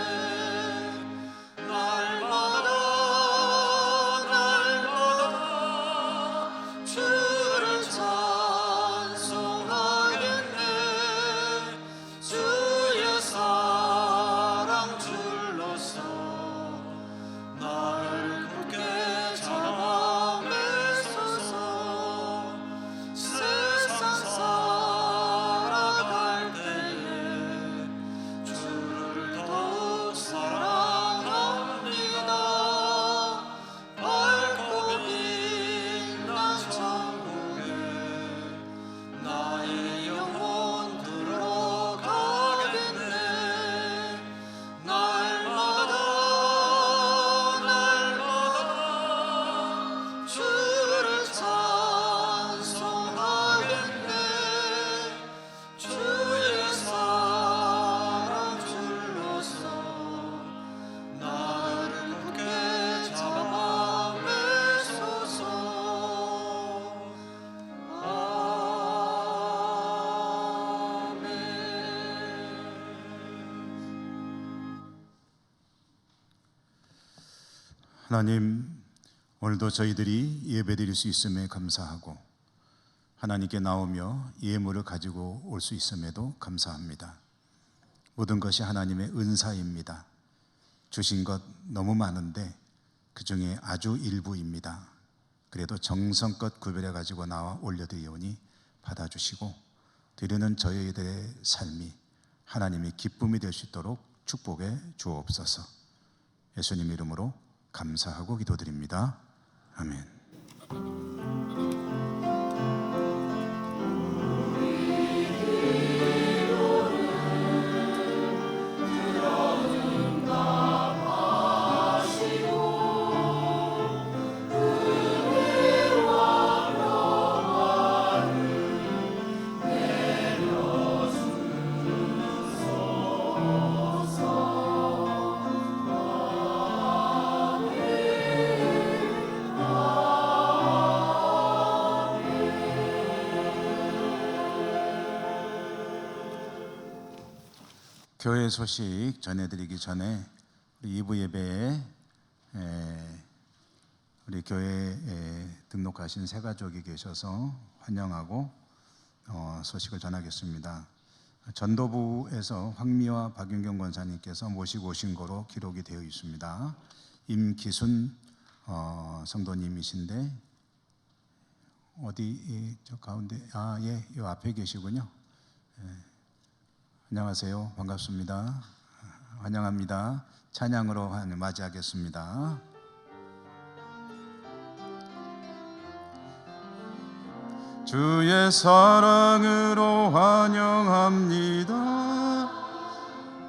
하나님, 오늘도 저희들이 예배드릴 수 있음에 감사하고 하나님께 나오며 예물을 가지고 올 수 있음에도 감사합니다. 모든 것이 하나님의 은사입니다. 주신 것 너무 많은데 그 중에 아주 일부입니다. 그래도 정성껏 구별해 가지고 나와 올려드리오니 받아주시고 드리는 저희들의 삶이 하나님의 기쁨이 될 수 있도록 축복해 주옵소서. 예수님 이름으로 감사하고 기도드립니다. 아멘. 교회 소식 전해드리기 전에 우리 2부 예배에 우리 교회에 등록하신 새 가족이 계셔서 환영하고 소식을 전하겠습니다. 전도부에서 황미화 박윤경 권사님께서 모시고 오신 거로 기록이 되어 있습니다. 임기순 성도님이신데 어디 저 가운데 이 앞에 계시군요. 안녕하세요. 반갑습니다. 환영합니다. 찬양으로 맞이하겠습니다. 주의 사랑으로 환영합니다.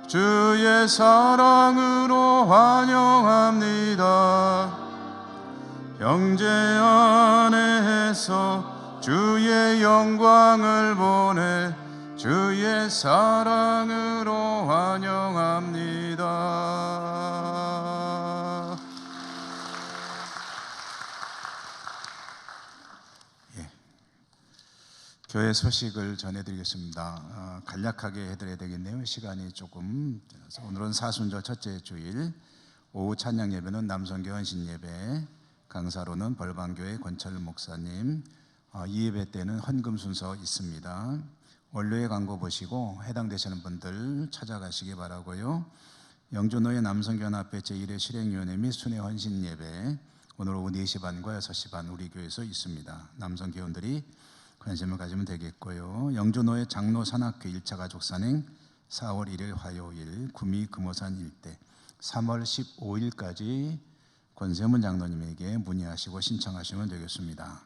주의 사랑으로 환영합니다. 형제 안에서 주의 영광을 보내 주의 사랑으로 환영합니다. 교회 소식을 전해드리겠습니다. 간략하게 해드려야 되겠네요. 시간이 조금 들어서 오늘은 사순절 첫째 주일 오후 찬양 예배는 남성교 헌신 예배, 강사로는 벌방교회 권철 목사님, 이 예배 때는 헌금 순서 있습니다. 원료의 광고 보시고 해당되시는 분들 찾아가시기 바라고요. 영주노예 남성교연합회 제1회 실행위원회 및 순회 헌신 예배 오늘 오후 4시 반과 6시 반 우리 교회에서 있습니다. 남성교원들이 관심을 가지면 되겠고요. 영주노예 장로 산악회 1차 가족산행 4월 1일 화요일 구미 금호산 일대 3월 15일까지 권세문 장로님에게 문의하시고 신청하시면 되겠습니다.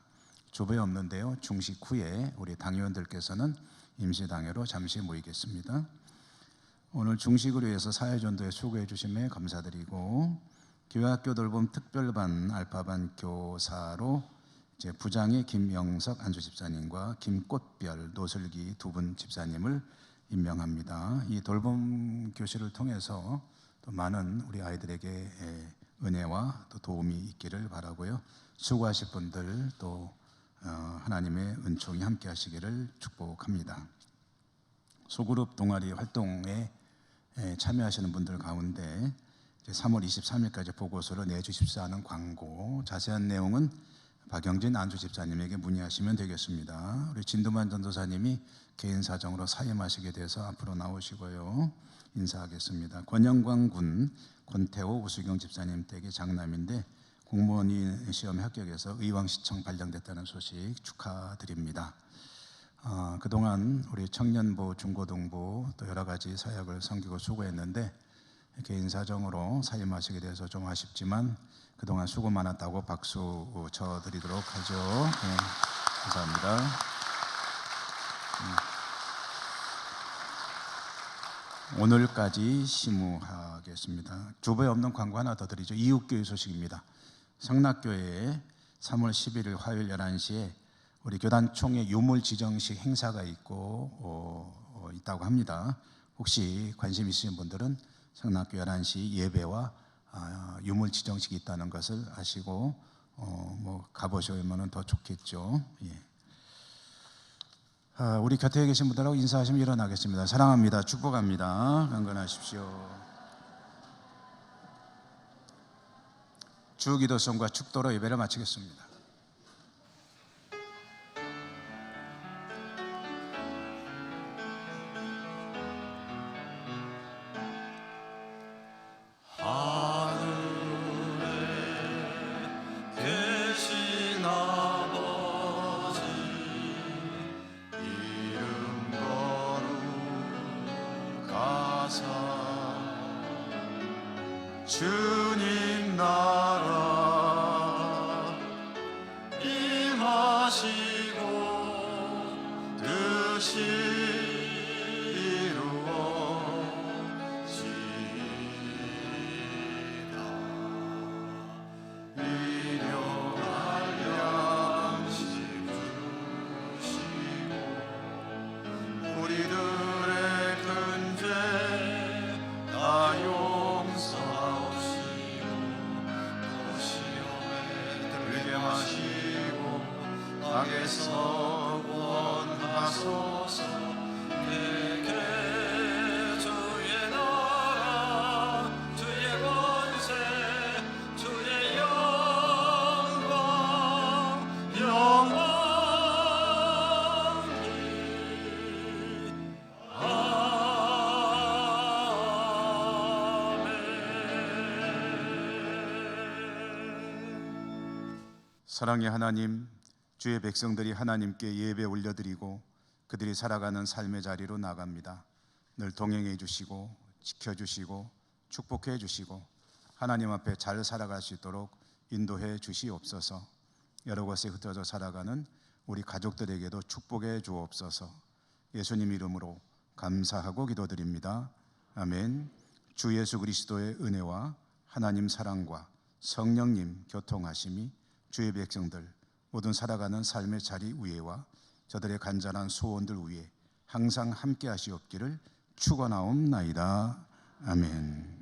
주보에 없는데요. 중식 후에 우리 당회원들께서는 임시당회로 잠시 모이겠습니다. 오늘 중식을 위해서 사회전도에 수고해 주심에 감사드리고 교회학교 돌봄 특별반 알파반 교사로 이제 부장의 김영석 안수 집사님과 김꽃별 노슬기 두 분 집사님을 임명합니다. 이 돌봄 교실을 통해서 또 많은 우리 아이들에게 은혜와 또 도움이 있기를 바라고요. 수고하실 분들 또 하나님의 은총이 함께 하시기를 축복합니다. 소그룹 동아리 활동에 참여하시는 분들 가운데 3월 23일까지 보고서를 내주십사 하는 광고, 자세한 내용은 박영진 안수 집사님에게 문의하시면 되겠습니다. 우리 진두만 전도사님이 개인 사정으로 사임하시게 돼서 앞으로 나오시고요. 인사하겠습니다. 권영광 군 권태호 우수경 집사님 댁의 장남인데 공무원 시험에 합격해서 의왕시청 발령됐다는 소식 축하드립니다. 그동안 우리 청년부, 중고등부 또 여러 가지 사역을 섬기고 수고했는데 개인 사정으로 사임하시게 돼서 좀 아쉽지만 그동안 수고 많았다고 박수 쳐드리도록 하죠. 네, 감사합니다. 오늘까지 심우하겠습니다. 주보에 없는 광고 하나 더 드리죠. 이웃교회 소식입니다. 성락교회에 3월 11일 화요일 11시에 우리 교단 총회 유물 지정식 행사가 있다고 합니다. 혹시 관심 있으신 분들은 성락교 11시 예배와 유물 지정식이 있다는 것을 아시고 가보시면 더 좋겠죠. 예. 우리 곁에 계신 분들하고 인사하시면 일어나겠습니다. 사랑합니다. 축복합니다. 강건하십시오. 주기도성과 축도로 예배를 마치겠습니다. 계신 아버지 이름 거룩하사 주님 나라 임하시고 뜻이 이루어지이다. 일용할 양식 주시고 우리들의 큰 죄 다 용서하시고 또 시험에 들게 하시고 악에서 구원하소서. 내게 주의 나라 주의 권세 주의 영광 영원히 아멘. 사랑의 하나님, 주의 백성들이 하나님께 예배 올려드리고 그들이 살아가는 삶의 자리로 나갑니다. 늘 동행해 주시고 지켜주시고 축복해 주시고 하나님 앞에 잘 살아갈 수 있도록 인도해 주시옵소서. 여러 곳에 흩어져 살아가는 우리 가족들에게도 축복해 주옵소서. 예수님 이름으로 감사하고 기도드립니다. 아멘. 주 예수 그리스도의 은혜와 하나님 사랑과 성령님 교통하심이 주의 백성들 모든 살아가는 삶의 자리 위에와 저들의 간절한 소원들 위에 항상 함께 하시옵기를 축원하옵나이다. 아멘.